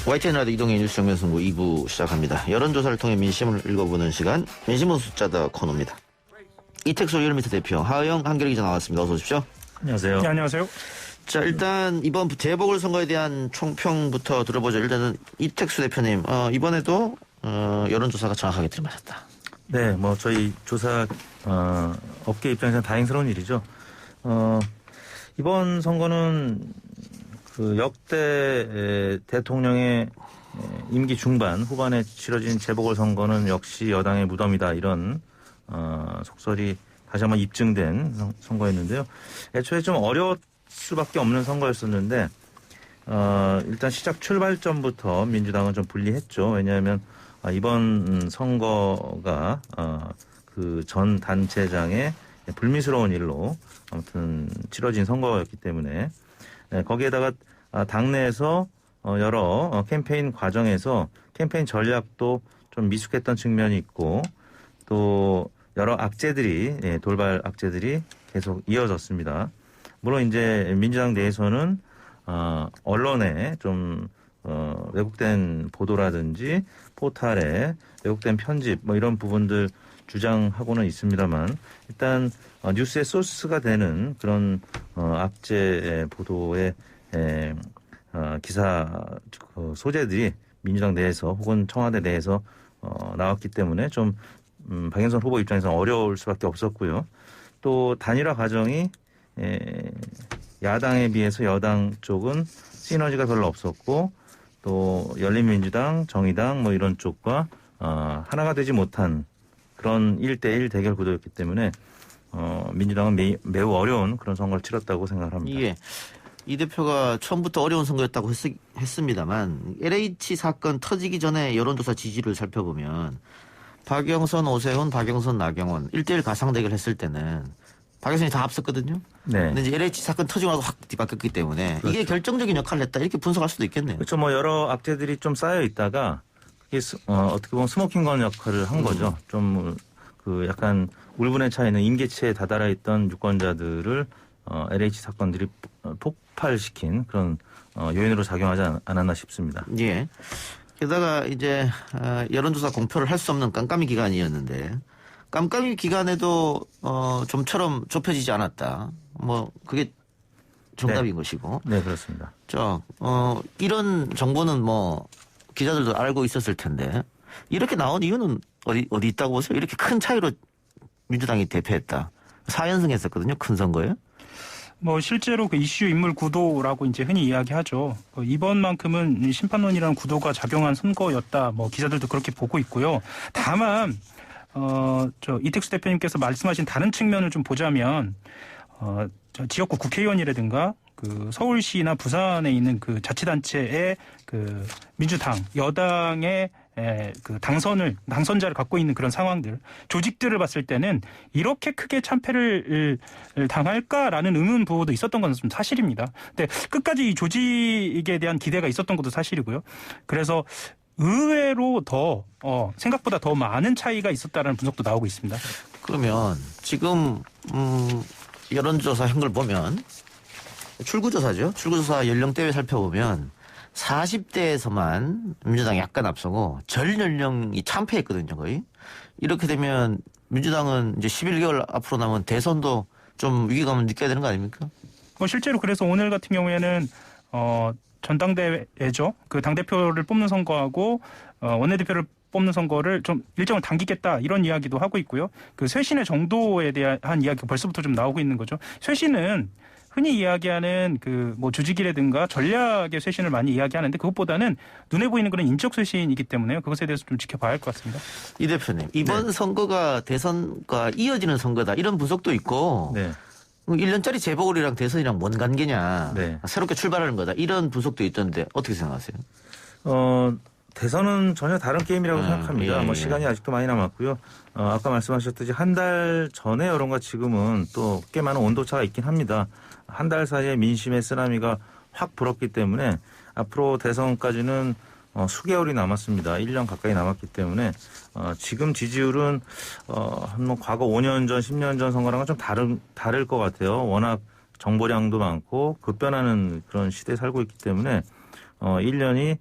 YTN 라디오 이동의 뉴스 정면승부 2부 시작합니다. 여론조사를 통해 민심을 읽어보는 시간, 민심은 숫자다 코너입니다. 이택수 리얼미터 대표, 하의영 한겨레 기자 나왔습니다. 어서 오십시오. 안녕하세요. 네, 안녕하세요. 자, 일단 이번 재보궐선거에 대한 총평부터 들어보죠. 일단은 이택수 대표님, 이번에도 여론조사가 정확하게 들이맞았다. 네, 뭐 저희 조사 업계 입장에서는 다행스러운 일이죠. 이번 선거는 그 역대 대통령의 임기 중반 후반에 치러진 재보궐선거는 역시 여당의 무덤이다, 이런 속설이 다시 한번 입증된 선거였는데요. 애초에 좀 어려울 수밖에 없는 선거였었는데 일단 시작 출발점부터 민주당은 좀 불리했죠. 왜냐하면 이번 선거가 그 전 단체장의 불미스러운 일로 아무튼 치러진 선거였기 때문에, 거기에다가 당내에서 여러 캠페인 과정에서 캠페인 전략도 좀 미숙했던 측면이 있고, 또 여러 악재들이, 돌발 악재들이 계속 이어졌습니다. 물론 이제 민주당 내에서는 언론에 좀 왜곡된 보도라든지 포탈에 왜곡된 편집 뭐 이런 부분들 주장하고는 있습니다만, 일단 뉴스의 소스가 되는 그런 악재 보도의 기사 소재들이 민주당 내에서 혹은 청와대 내에서 나왔기 때문에 좀 박영선 후보 입장에서 어려울 수밖에 없었고요. 또 단일화 과정이 야당에 비해서 여당 쪽은 시너지가 별로 없었고, 또 열린민주당, 정의당 뭐 이런 쪽과 하나가 되지 못한 그런 1대1 대결 구도였기 때문에 민주당은 매우 어려운 그런 선거를 치렀다고 생각을 합니다. 예. 이 대표가 처음부터 어려운 선거였다고 했습니다만, LH 사건 터지기 전에 여론조사 지지를 살펴보면 박영선, 오세훈, 박영선, 나경원 1대1 가상 대결 했을 때는 박영선이 다 앞섰거든요. 네. 근데 이제 LH 사건 터지고 나서 확 뒤바뀌었기 때문에, 그렇죠, 이게 결정적인 역할을 했다, 이렇게 분석할 수도 있겠네요. 그렇죠. 뭐 여러 악재들이 좀 쌓여 있다가 그게 어떻게 보면 스모킹건 역할을 한 거죠. 좀 그 약간 울분에 차 있는 임계치에 다다라 있던 유권자들을 LH 사건들이 폭발시킨 그런 요인으로 작용하지 않았나 싶습니다. 예. 게다가 이제 여론조사 공표를 할 수 없는 깜깜이 기간이었는데, 깜깜이 기간에도 좀처럼 좁혀지지 않았다. 뭐 그게 정답인 것이고. 네, 그렇습니다. 이런 정보는 뭐 기자들도 알고 있었을 텐데, 이렇게 나온 이유는 어디 있다고 보세요? 이렇게 큰 차이로 민주당이 대패했다. 4연승 했었거든요. 큰 선거에. 뭐 실제로 그 이슈 인물 구도라고 이제 흔히 이야기하죠. 이번만큼은 심판론이라는 구도가 작용한 선거였다. 뭐 기자들도 그렇게 보고 있고요. 다만 이택수 대표님께서 말씀하신 다른 측면을 좀 보자면, 지역구 국회의원이라든가 그 서울시나 부산에 있는 그 자치단체의 그 민주당, 여당의 그 당선자를 갖고 있는 그런 상황들, 조직들을 봤을 때는 이렇게 크게 참패를 당할까라는 의문 부호도 있었던 건 좀 사실입니다. 근데 끝까지 이 조직에 대한 기대가 있었던 것도 사실이고요. 그래서 의외로 더 생각보다 더 많은 차이가 있었다는 분석도 나오고 있습니다. 그러면 지금 여론조사 한 걸 보면, 출구조사죠. 출구조사 연령대를 살펴보면 40대에서만 민주당이 약간 앞서고 전 연령이 참패했거든요, 거의. 이렇게 되면 민주당은 이제 11개월 앞으로 남은 대선도 좀 위기감을 느껴야 되는 거 아닙니까? 뭐 실제로 그래서 오늘 같은 경우에는 전당대회죠. 그 당대표를 뽑는 선거하고 원내대표를 뽑는 선거를 좀 일정을 당기겠다, 이런 이야기도 하고 있고요. 그 쇄신의 정도에 대한 이야기가 벌써부터 좀 나오고 있는 거죠. 쇄신은 흔히 이야기하는 그 뭐 조직이라든가 전략의 쇄신을 많이 이야기하는데, 그것보다는 눈에 보이는 그런 인적 쇄신이기 때문에 그것에 대해서 좀 지켜봐야 할 것 같습니다. 이 대표님, 이번 선거가 대선과 이어지는 선거다, 이런 분석도 있고, 1년짜리 재보궐이랑 대선이랑 뭔 관계냐, 새롭게 출발하는 거다, 이런 분석도 있던데 어떻게 생각하세요? 대선은 전혀 다른 게임이라고 생각합니다. 뭐 시간이 아직도 많이 남았고요. 아까 말씀하셨듯이 한 달 전의 여론과 지금은 또 꽤 많은 온도차가 있긴 합니다. 한 달 사이에 민심의 쓰나미가 확 불었기 때문에 앞으로 대선까지는 수개월이 남았습니다. 1년 가까이 남았기 때문에 지금 지지율은 한 과거 5년 전, 10년 전 선거랑은 좀 다를 것 같아요. 워낙 정보량도 많고 급변하는 그런 시대에 살고 있기 때문에 1년이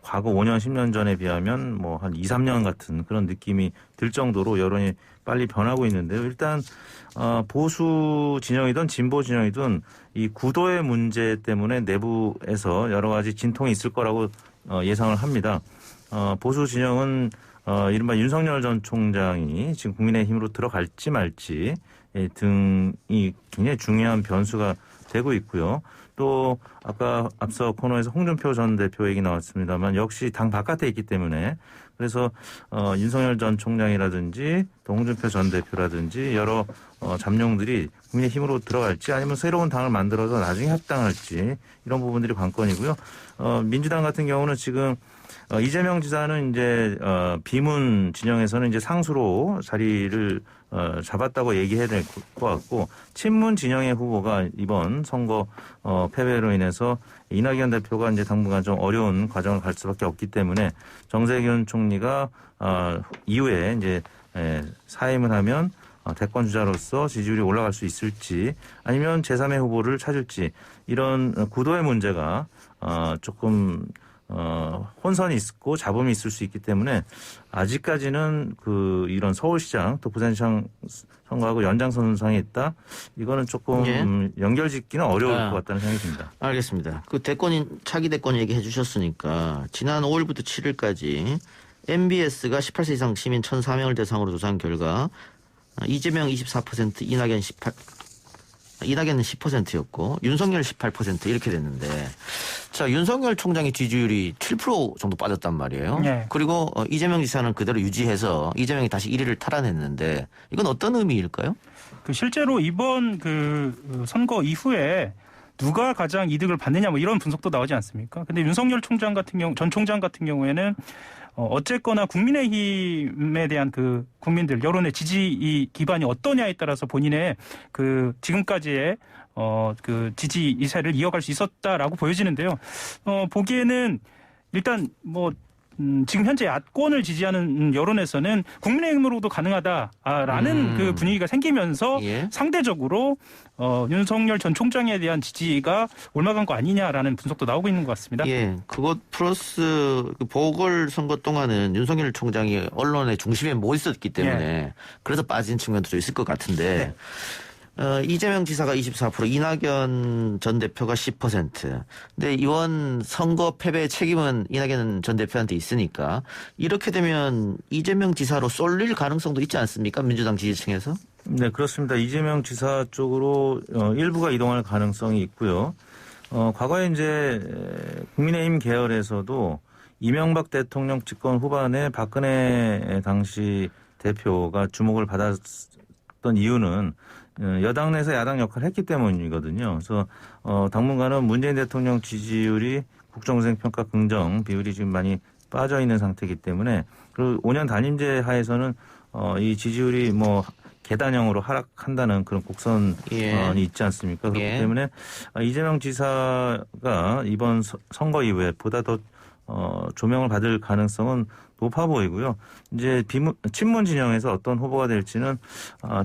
과거 5년, 10년 전에 비하면 뭐 한 2, 3년 같은 그런 느낌이 들 정도로 여론이 빨리 변하고 있는데요. 일단 보수 진영이든 진보 진영이든 이 구도의 문제 때문에 내부에서 여러 가지 진통이 있을 거라고 예상을 합니다. 보수 진영은 이른바 윤석열 전 총장이 지금 국민의힘으로 들어갈지 말지 등이 굉장히 중요한 변수가 되고 있고요. 또 아까 앞서 코너에서 홍준표 전 대표 얘기 나왔습니다만 역시 당 바깥에 있기 때문에 그래서 윤석열 전 총장이라든지 또 홍준표 전 대표라든지 여러 잠룡들이 국민의힘으로 들어갈지 아니면 새로운 당을 만들어서 나중에 합당할지 이런 부분들이 관건이고요. 민주당 같은 경우는 지금 이재명 지사는 이제 비문 진영에서는 이제 상수로 자리를 잡았다고 얘기해야 될 것 같고 친문 진영의 후보가 이번 선거 패배로 인해서 이낙연 대표가 이제 당분간 좀 어려운 과정을 갈 수밖에 없기 때문에 정세균 총리가 이후에 이제 사임을 하면 대권 주자로서 지지율이 올라갈 수 있을지 아니면 제3의 후보를 찾을지 이런 구도의 문제가 조금 혼선이 있고 잡음이 있을 수 있기 때문에 아직까지는 이런 서울시장 또 부산시장 선거하고 연장선상에 있다. 이거는 조금 연결짓기는 어려울 것 같다는 생각이 듭니다. 알겠습니다. 그 차기 대권 얘기해 주셨으니까 지난 5일부터 7일까지 MBS가 18세 이상 시민 1,004명을 대상으로 조사한 결과 이재명 24%, 이낙연은 10%였고 윤석열 18% 이렇게 됐는데 자 윤석열 총장의 지지율이 7% 정도 빠졌단 말이에요. 네. 그리고 이재명 지사는 그대로 유지해서 이재명이 다시 1위를 탈환했는데 이건 어떤 의미일까요? 실제로 이번 선거 이후에 누가 가장 이득을 받느냐 뭐 이런 분석도 나오지 않습니까? 근데 윤석열 전 총장 같은 경우에는 어쨌거나 국민의힘에 대한 국민들 여론의 지지 기반이 어떠냐에 따라서 본인의 지금까지의 지지 이세를 이어갈 수 있었다라고 보여지는데요. 보기에는 일단 지금 현재 야권을 지지하는 여론에서는 국민의힘으로도 가능하다라는 분위기가 생기면서 상대적으로 윤석열 전 총장에 대한 지지가 올라간 거 아니냐라는 분석도 나오고 있는 것 같습니다. 예, 그것 플러스 보궐선거 동안은 윤석열 총장이 언론의 중심에 못 있었기 때문에 그래서 빠진 측면도 좀 있을 것 같은데 이재명 지사가 24%, 이낙연 전 대표가 10%. 근데 이번 선거 패배의 책임은 이낙연 전 대표한테 있으니까 이렇게 되면 이재명 지사로 쏠릴 가능성도 있지 않습니까? 민주당 지지층에서? 네, 그렇습니다. 이재명 지사 쪽으로 일부가 이동할 가능성이 있고요. 과거에 이제 국민의힘 계열에서도 이명박 대통령 집권 후반에 박근혜 당시 대표가 주목을 받았던 이유는 여당 내에서 야당 역할을 했기 때문이거든요. 그래서 당분간은 문재인 대통령 지지율이 국정수행평가 긍정 비율이 지금 많이 빠져 있는 상태이기 때문에 그리고 5년 단임제 하에서는 이 지지율이 계단형으로 하락한다는 그런 곡선이 있지 않습니까? 그렇기 때문에 이재명 지사가 이번 선거 이후에 보다 더 조명을 받을 가능성은 높아 보이고요. 이제 친문 진영에서 어떤 후보가 될지는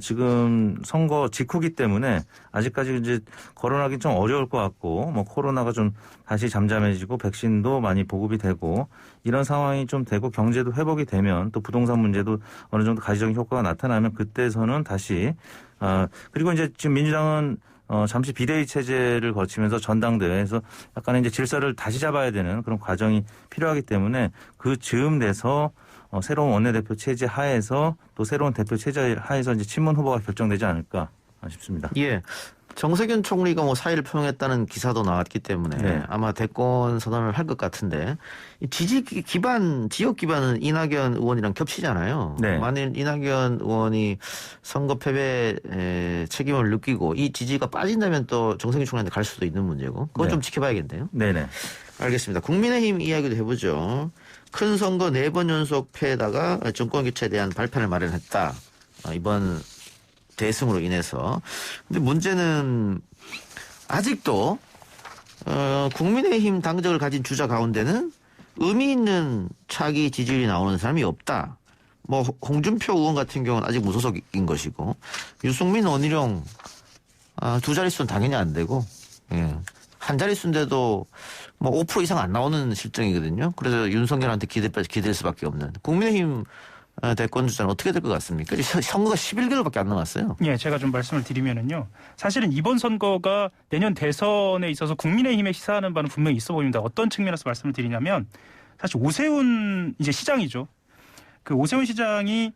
지금 선거 직후기 때문에 아직까지 이제 거론하기 좀 어려울 것 같고 코로나가 좀 다시 잠잠해지고 백신도 많이 보급이 되고 이런 상황이 좀 되고 경제도 회복이 되면 또 부동산 문제도 어느 정도 가시적인 효과가 나타나면 그때서는 다시 그리고 이제 지금 민주당은 잠시 비대위 체제를 거치면서 전당대회에서 약간의 이제 질서를 다시 잡아야 되는 그런 과정이 필요하기 때문에 그 즈음 돼서 새로운 원내대표 체제 하에서 또 새로운 대표 체제 하에서 이제 친문 후보가 결정되지 않을까 싶습니다. 예. 정세균 총리가 4일 표명했다는 기사도 나왔기 때문에 아마 대권 선언을 할 것 같은데 지지 기반, 지역 기반은 이낙연 의원이랑 겹치잖아요. 네. 만일 이낙연 의원이 선거 패배 책임을 느끼고 이 지지가 빠진다면 또 정세균 총리한테 갈 수도 있는 문제고 그건 좀 지켜봐야겠네요. 네네. 알겠습니다. 국민의힘 이야기도 해보죠. 큰 선거 4번 연속 패에다가 정권교체에 대한 발판을 마련했다. 이번 대승으로 인해서. 근데 문제는 아직도 국민의힘 당적을 가진 주자 가운데는 의미 있는 차기 지지율이 나오는 사람이 없다. 뭐 홍준표 의원 같은 경우는 아직 무소속인 것이고 유승민, 원희룡 두 자릿수는 당연히 안 되고 예. 한 자릿수인데도 뭐 5% 이상 안 나오는 실정이거든요. 그래서 윤석열한테 기댈 수밖에 없는 국민의힘 대권 주자는 어떻게 될 것 같습니까? 선거가 11개월밖에 안 남았어요. 예, 제가 좀 말씀을 드리면은요. 사실은 이번 선거가 내년 대선에 있어서 국민의힘에 시사하는 바는 분명히 있어 보입니다. 어떤 측면에서 말씀을 드리냐면 사실 오세훈 이제 시장이죠. 그 오세훈 시장이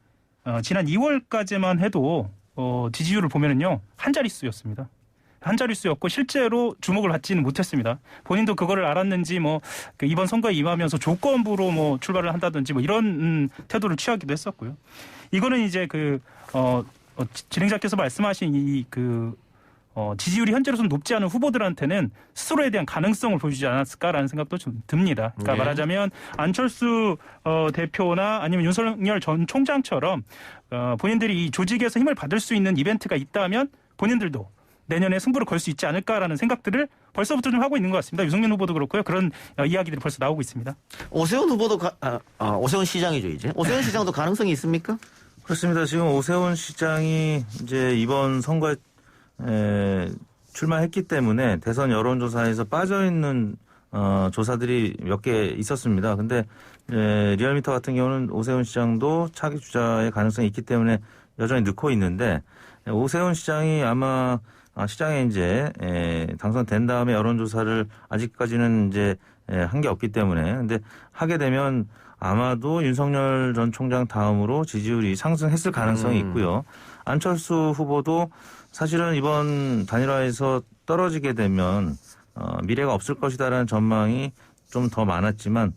지난 2월까지만 해도 지지율을 보면은요 한 자릿수였습니다. 한 자릿수였고 실제로 주목을 받지는 못했습니다. 본인도 그거를 알았는지 그 이번 선거에 임하면서 조건부로 출발을 한다든지 이런 태도를 취하기도 했었고요. 이거는 이제 진행자께서 말씀하신 지지율이 현재로서는 높지 않은 후보들한테는 스스로에 대한 가능성을 보여주지 않았을까라는 생각도 좀 듭니다. 그러니까 네. 말하자면 안철수 대표나 아니면 윤석열 전 총장처럼 본인들이 이 조직에서 힘을 받을 수 있는 이벤트가 있다면 본인들도 내년에 승부를 걸 수 있지 않을까라는 생각들을 벌써부터 좀 하고 있는 것 같습니다. 유승민 후보도 그렇고요. 그런 이야기들이 벌써 나오고 있습니다. 오세훈 후보도 오세훈 시장이죠 이제. 오세훈 시장도 가능성이 있습니까? 그렇습니다. 지금 오세훈 시장이 이제 이번 선거에 출마했기 때문에 대선 여론조사에서 빠져있는 조사들이 몇 개 있었습니다. 근데 리얼미터 같은 경우는 오세훈 시장도 차기 주자의 가능성이 있기 때문에 여전히 넣고 있는데 오세훈 시장이 아마 시장에 이제 당선된 다음에 여론조사를 아직까지는 이제 한 게 없기 때문에 근데 하게 되면 아마도 윤석열 전 총장 다음으로 지지율이 상승했을 가능성이 있고요. 안철수 후보도 사실은 이번 단일화에서 떨어지게 되면 미래가 없을 것이다라는 전망이 좀 더 많았지만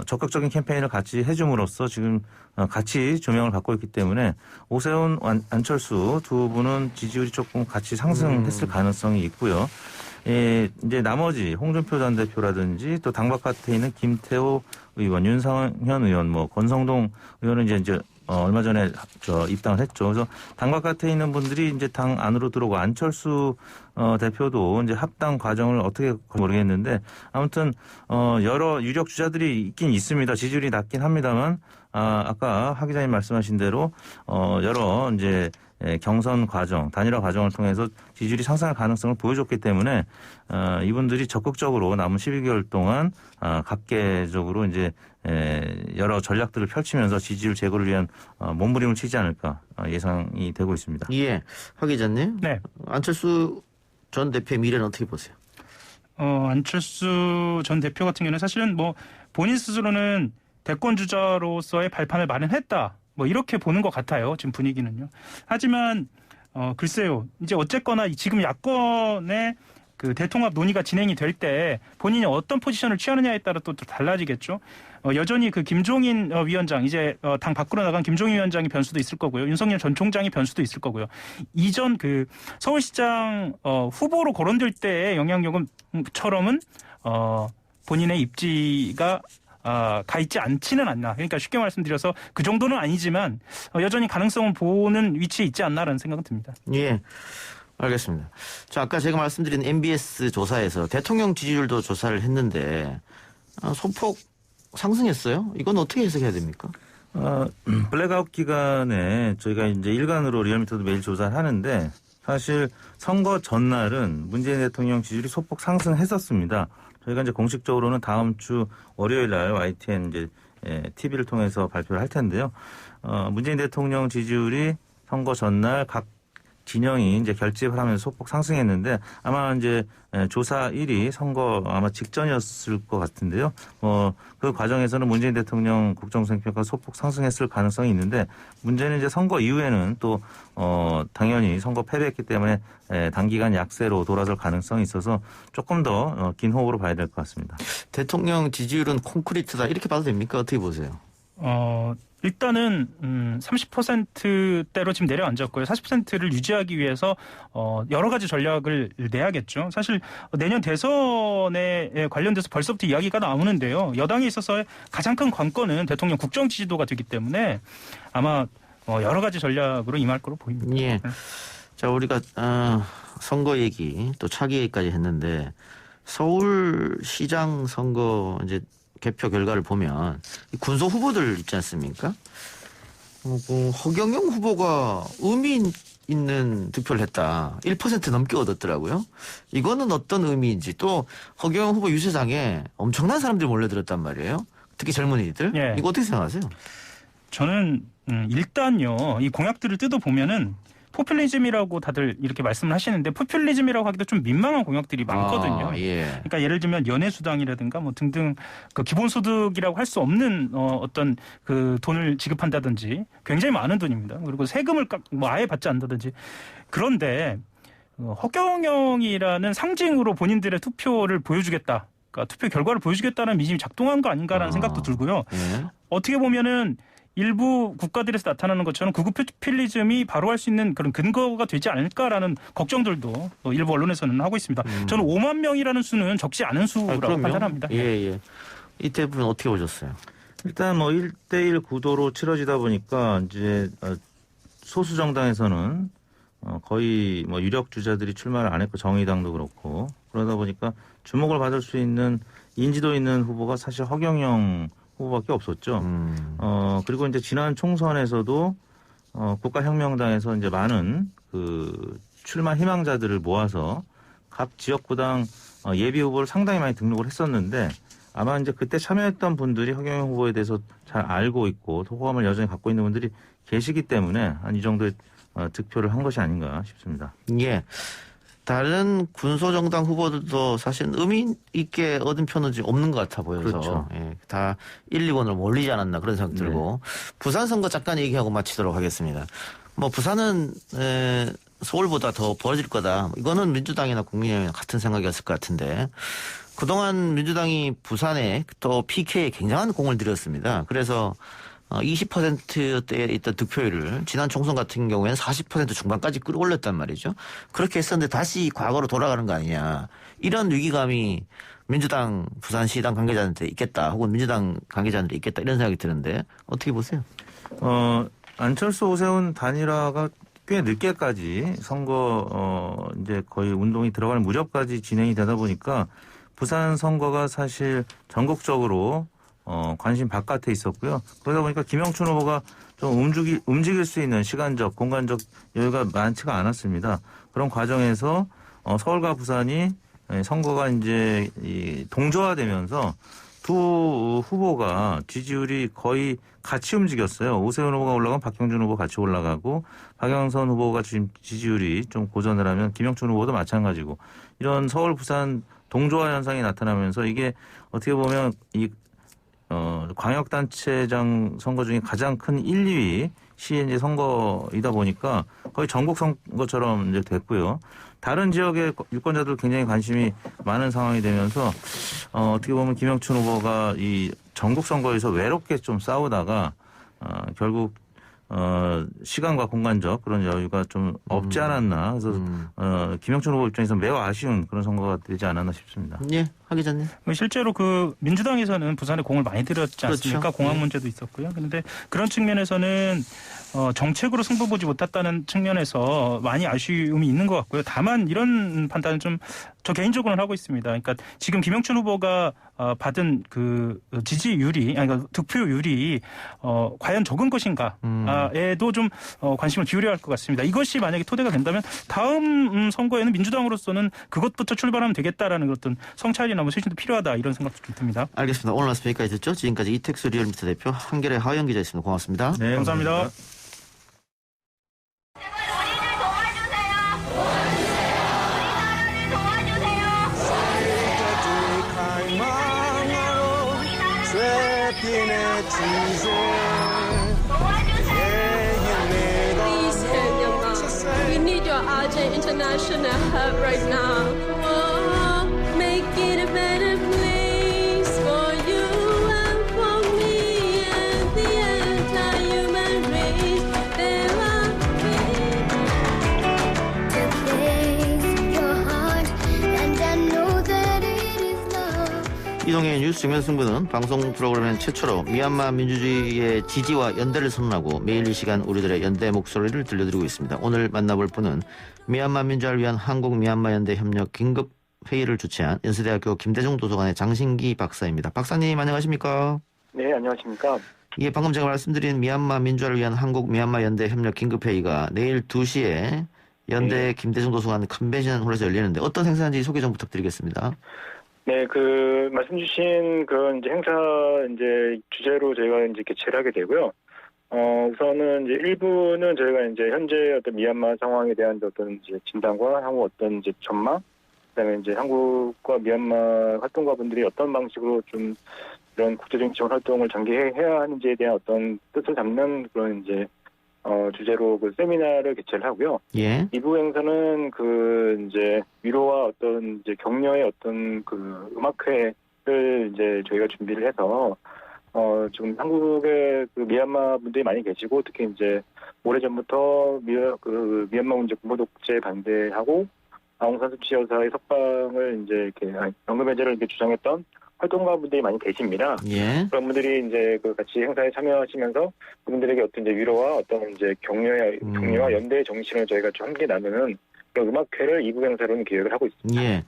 적극적인 캠페인을 같이 해줌으로써 지금 같이 조명을 받고 있기 때문에 오세훈, 안철수 두 분은 지지율이 조금 같이 상승했을 가능성이 있고요. 이제 나머지 홍준표 전 대표라든지 또 당 바깥에 있는 김태호 의원, 윤상현 의원, 권성동 의원은 이제 얼마 전에 입당을 했죠. 그래서 당 바깥에 있는 분들이 이제 당 안으로 들어오고 안철수 대표도 이제 합당 과정을 어떻게 모르겠는데 아무튼 여러 유력 주자들이 있긴 있습니다. 지지율이 낮긴 합니다만 아까 하 기자님 말씀하신 대로 여러 이제 경선 과정, 단일화 과정을 통해서 지지율이 상승할 가능성을 보여줬기 때문에 이분들이 적극적으로 남은 12개월 동안 각계적으로 이제 여러 전략들을 펼치면서 지지율 제고를 위한 몸부림을 치지 않을까 예상이 되고 있습니다. 예, 하 기자님. 네. 안철수 전 대표의 미래는 어떻게 보세요? 안철수 전 대표 같은 경우는 사실은 본인 스스로는 대권 주자로서의 발판을 마련했다. 이렇게 보는 것 같아요. 지금 분위기는요. 하지만 글쎄요. 이제 어쨌거나 지금 야권의 그 대통합 논의가 진행이 될 때 본인이 어떤 포지션을 취하느냐에 따라 또 달라지겠죠. 여전히 그 김종인 위원장 이제 당 밖으로 나간 김종인 위원장이 변수도 있을 거고요. 윤석열 전 총장이 변수도 있을 거고요. 이전 그 서울시장 후보로 거론될 때의 영향력은처럼은 본인의 입지가 가 있지 않지는 않나. 그러니까 쉽게 말씀드려서 그 정도는 아니지만 여전히 가능성을 보는 위치에 있지 않나라는 생각은 듭니다. 예, 알겠습니다. 자, 아까 제가 말씀드린 MBS 조사에서 대통령 지지율도 조사를 했는데 소폭 상승했어요. 이건 어떻게 해석해야 됩니까? 블랙아웃 기간에 저희가 이제 일간으로 리얼미터도 매일 조사를 하는데 사실 선거 전날은 문재인 대통령 지지율이 소폭 상승했었습니다. 저희가 이제 공식적으로는 다음 주 월요일 날 YTN 이제 TV를 통해서 발표를 할 텐데요. 문재인 대통령 지지율이 선거 전날 각 진영이 이제 결집을 하면서 소폭 상승했는데 아마 이제 조사 1위 선거 아마 직전이었을 것 같은데요. 그 과정에서는 문재인 대통령 국정수행평가 소폭 상승했을 가능성이 있는데 문제는 이제 선거 이후에는 또 당연히 선거 패배했기 때문에 단기간 약세로 돌아설 가능성이 있어서 조금 더 긴 호흡으로 봐야 될 것 같습니다. 대통령 지지율은 콘크리트다 이렇게 봐도 됩니까? 어떻게 보세요? 일단은 30%대로 지금 내려앉았고요. 40%를 유지하기 위해서 여러 가지 전략을 내야겠죠. 사실 내년 대선에 관련돼서 벌써부터 이야기가 나오는데요. 여당에 있어서의 가장 큰 관건은 대통령 국정 지지도가 되기 때문에 아마 여러 가지 전략으로 임할 거로 보입니다. 예. 자, 우리가 선거 얘기 또 차기 얘기까지 했는데 서울시장 선거 이제 개표 결과를 보면 이 군소 후보들 있지 않습니까? 허경영 후보가 의미 있는 득표를 했다. 1% 넘게 얻었더라고요. 이거는 어떤 의미인지 또 허경영 후보 유세장에 엄청난 사람들이 몰려들었단 말이에요. 특히 젊은이들. 예. 이거 어떻게 생각하세요? 저는 일단요 이 공약들을 뜯어보면은 포퓰리즘이라고 다들 이렇게 말씀을 하시는데 포퓰리즘이라고 하기도 좀 민망한 공약들이 많거든요. 아, 예. 그러니까 예를 들면 연애수당이라든가 뭐 등등 그 기본소득이라고 할 수 없는 어떤 그 돈을 지급한다든지 굉장히 많은 돈입니다. 그리고 세금을 뭐 아예 받지 않는다든지 그런데 허경영이라는 상징으로 본인들의 투표를 보여주겠다. 그러니까 투표 결과를 보여주겠다는 민심이 작동한 거 아닌가라는 생각도 들고요. 예. 어떻게 보면은 일부 국가들에서 나타나는 것처럼 극우 포퓰리즘이 바로 할 수 있는 그런 근거가 되지 않을까라는 걱정들도 일부 언론에서는 하고 있습니다. 저는 5만 명이라는 수는 적지 않은 수라고 그럼요. 판단합니다. 예, 예. 이때 부분 어떻게 보셨어요? 일단 뭐 1대1 구도로 치러지다 보니까 이제 소수 정당에서는 거의 뭐 유력 주자들이 출마를 안 했고 정의당도 그렇고 그러다 보니까 주목을 받을 수 있는 인지도 있는 후보가 사실 허경영 후보밖에 없었죠. 그리고 이제 지난 총선에서도 국가혁명당에서 이제 많은 그 출마 희망자들을 모아서 각 지역구당 예비 후보를 상당히 많이 등록을 했었는데 아마 이제 그때 참여했던 분들이 허경영 후보에 대해서 잘 알고 있고 호감을 여전히 갖고 있는 분들이 계시기 때문에 한 이 정도의 득표를 한 것이 아닌가 싶습니다. 예. 다른 군소정당 후보들도 사실 의미 있게 얻은 표는 지금 없는 것 같아 보여서 그렇죠. 예, 다 1, 2번으로 몰리지 않았나 그런 생각 들고 부산 선거 잠깐 얘기하고 마치도록 하겠습니다. 뭐 부산은 서울보다 더 벌어질 거다. 이거는 민주당이나 국민의힘이나 같은 생각이었을 것 같은데 그동안 민주당이 부산에 또 PK에 굉장한 공을 들였습니다. 그래서 20%대에 있던 득표율을 지난 총선 같은 경우에는 40% 중반까지 끌어올렸단 말이죠. 그렇게 했었는데 다시 과거로 돌아가는 거 아니냐. 이런 위기감이 민주당 부산시당 관계자한테 있겠다. 혹은 민주당 관계자한테 있겠다. 이런 생각이 드는데 어떻게 보세요? 안철수 오세훈 단일화가 꽤 늦게까지 선거 이제 거의 운동이 들어갈 무렵까지 진행이 되다 보니까 부산 선거가 사실 전국적으로 관심 바깥에 있었고요. 그러다 보니까 김영춘 후보가 좀 움직일 수 있는 시간적, 공간적 여유가 많지가 않았습니다. 그런 과정에서 서울과 부산이 선거가 이제 동조화되면서 두 후보가 지지율이 거의 같이 움직였어요. 오세훈 후보가 올라가면 박형준 후보 같이 올라가고 박영선 후보가 지금 지지율이 좀 고전을 하면 김영춘 후보도 마찬가지고 이런 서울, 부산 동조화 현상이 나타나면서 이게 어떻게 보면 광역단체장 선거 중에 가장 큰 1, 2위 시행제 선거이다 보니까 거의 전국 선거처럼 이제 됐고요. 다른 지역의 유권자들 굉장히 관심이 많은 상황이 되면서 어떻게 보면 김영춘 후보가 이 전국 선거에서 외롭게 좀 싸우다가 결국 시간과 공간적 그런 여유가 좀 없지 않았나. 그래서 김영춘 후보 입장에서 매우 아쉬운 그런 선거가 되지 않았나 싶습니다. 예, 하 기자님. 실제로 그 민주당에서는 부산에 공을 많이 들였지 않습니까? 그렇죠. 공항 문제도 있었고요. 그런데 그런 측면에서는 정책으로 승부 보지 못했다는 측면에서 많이 아쉬움이 있는 것 같고요. 다만 이런 판단은 좀 저 개인적으로는 하고 있습니다. 그러니까 지금 김영춘 후보가 받은 그 지지율이 아니 그러니까 득표율이 과연 적은 것인가에도 좀 관심을 기울여야 할 것 같습니다. 이것이 만약에 토대가 된다면 다음 선거에는 민주당으로서는 그것부터 출발하면 되겠다라는 어떤 성찰이나 뭐 쇄신도 필요하다 이런 생각도 좀 듭니다. 알겠습니다. 오늘 말씀 여기까지 듣죠. 지금까지 이택수 리얼미터 대표 한겨레 하영 기자였습니다. 고맙습니다. 네, 감사합니다. Please help your mom. We need your urgent international help right now. Oh, make it a better place for you and for me and the entire human race. There are to place your heart, and I know that it is love. 이동의 뉴스 정면 승부는 방송 프로그램엔 최초로 미얀마 민주주의의 지지와 연대를 선언하고 매일 이 시간 우리들의 연대 목소리를 들려드리고 있습니다. 오늘 만나볼 분은 미얀마 민주화를 위한 한국 미얀마 연대 협력 긴급 회의를 주최한 연세대학교 김대중 도서관의 장신기 박사입니다. 박사님 안녕하십니까? 네, 안녕하십니까. 예, 방금 제가 말씀드린 미얀마 민주화를 위한 한국 미얀마 연대 협력 긴급회의가 내일 2시에 연대 김대중 도서관 컨벤션 홀에서 열리는데 어떤 행사인지 소개 좀 부탁드리겠습니다. 네, 말씀 주신 그런 이제 행사 이제 주제로 저희가 이제 개최를 하게 되고요. 우선은 이제 일부는 저희가 이제 현재 어떤 미얀마 상황에 대한 어떤 이제 진단과 향후 어떤 이제 전망, 그다음에 이제 한국과 미얀마 활동가분들이 어떤 방식으로 좀 이런 국제적인 지원 활동을 장기해야 하는지에 대한 어떤 뜻을 담는 그런 이제 주제로 그 세미나를 개최를 하고요. 예. 2부 행사는 그 이제 위로와 어떤 이제 격려의 어떤 그 음악회를 이제 저희가 준비를 해서 지금 한국에 그 미얀마 분들이 많이 계시고 특히 이제 오래전부터 미얀마 문제 군부 독재 반대하고 아웅산 수치 여사의 석방을 이제 이렇게 연금 해제를 이렇게 주장했던 활동가 분들이 많이 계십니다. 예. 그런 분들이 이제 그 같이 행사에 참여하시면서 그분들에게 어떤 이제 위로와 어떤 이제 격려와 연대의 정신을 저희가 좀 함께 나누는 그런 음악회를 2부 행사로는 기획을 하고 있습니다. 예.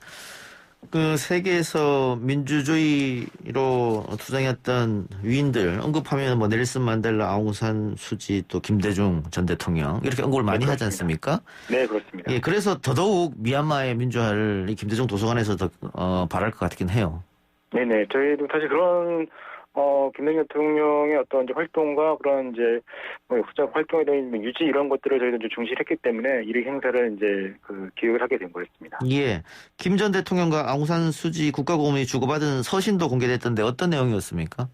그 세계에서 민주주의로 투쟁했던 위인들 언급하면 뭐 넬슨 만델라, 아웅산 수지 또 김대중 전 대통령 이렇게 언급을 많이 하지 않습니까? 네, 그렇습니다. 예, 그래서 더더욱 미얀마의 민주화를 이 김대중 도서관에서 더 바랄 것 같긴 해요. 네네. 저희도 사실 그런, 김대중 대통령의 어떤 이제 활동과 그런 이제, 역사적 활동에 대한 유지 이런 것들을 저희도 이제 중시했기 때문에 이 행사를 이제 기획을 하게 된 거였습니다. 예. 김 전 대통령과 아웅산 수지 국가고문이 주고받은 서신도 공개됐던데 어떤 내용이었습니까?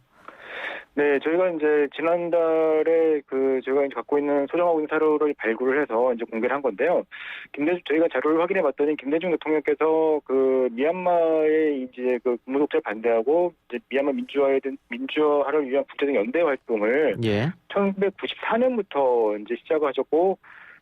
네, 저희가 이제 지난달에 저희가 이제 갖고 있는 소정하고 있는 자료를 발굴을 해서 이제 공개를 한 건데요. 저희가 자료를 확인해 봤더니 김대중 대통령께서 미얀마의 이제 군부 독재를 반대하고 이제 미얀마 민주화를 위한 국제적 연대 활동을 예. 1994년부터 이제 시작하셨고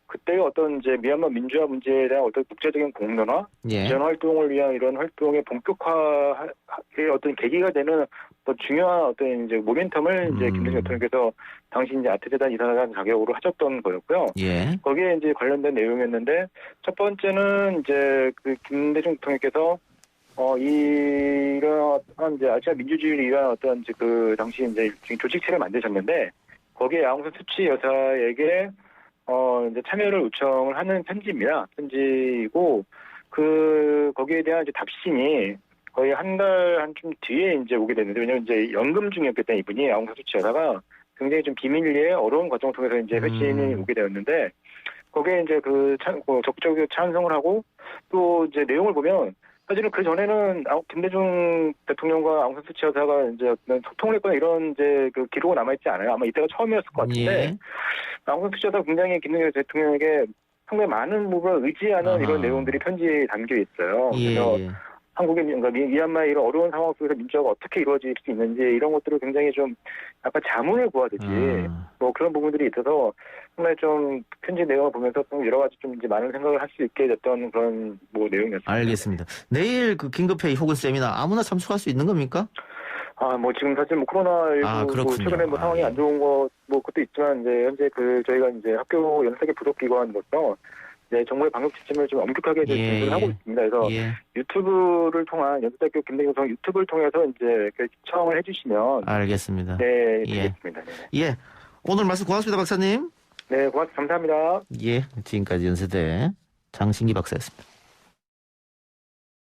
그때 어떤 이제 미얀마 민주화 문제에 대한 어떤 국제적인 공론화, 예. 지원 활동을 위한 이런 활동의 본격화의 어떤 계기가 되는 또 중요한 어떤 이제 모멘텀을 이제 김대중 대통령께서 당시 이제 아태재단 이사장 자격으로 하셨던 거였고요. 예. 거기에 이제 관련된 내용이었는데 첫 번째는 이제 김대중 대통령께서 이런 이제 아시아 민주주의를 위한 어떤 이제 당시 이제 조직체를 만드셨는데 거기에 아웅산 수치 여사에게 이제 참여를 요청을 하는 편지입니다. 편지이고 거기에 대한 이제 답신이 거의 한 달 한쯤 뒤에 이제 오게 됐는데 왜냐면 이제 연금 중이었기 때문에 이분이 아웅산 수치 여사가 굉장히 좀 비밀리에 어려운 과정을 통해서 이제 회신이 오게 되었는데 거기에 이제 적극적으로 찬성을 하고 또 이제 내용을 보면 사실은 그 전에는 김대중 대통령과 아웅산 수치 여사가 이제 소통을 했거나 이런 이제 기록은 남아있지 않아요. 아마 이때가 처음이었을 것 같은데 예. 아웅산 수치 여사가 굉장히 김대중 대통령에게 상당히 많은 부분을 의지하는 이런 내용들이 편지에 담겨 있어요. 예. 그래서 한국의 미얀마의 이런 어려운 상황 속에서 민주화가 어떻게 이루어질 수 있는지 이런 것들을 굉장히 좀 약간 자문을 구하듯이 뭐 그런 부분들이 있어서 정말 좀 편지 내용을 보면서 좀 여러 가지 좀 이제 많은 생각을 할 수 있게 됐던 그런 뭐 내용이었습니다. 알겠습니다. 내일 긴급회의 혹은 세미나 아무나 참석할 수 있는 겁니까? 뭐 지금 사실 코로나19 최근에 상황이 안 좋은 그것도 있지만 이제 현재 저희가 이제 학교 연세계 부속기관으로서 이제 정부의 방역 지침을 좀 엄격하게 준비를 하고 있습니다. 그래서 유튜브를 통한 연세대학교 김대중 도서관 유튜브를 통해서 이제 시청을 해주시면 알겠습니다. 네, 되겠습니다. 예. 오늘 말씀 고맙습니다, 박사님. 네, 고맙습니다. 감사합니다. 예. 지금까지 연세대 장신기 박사였습니다.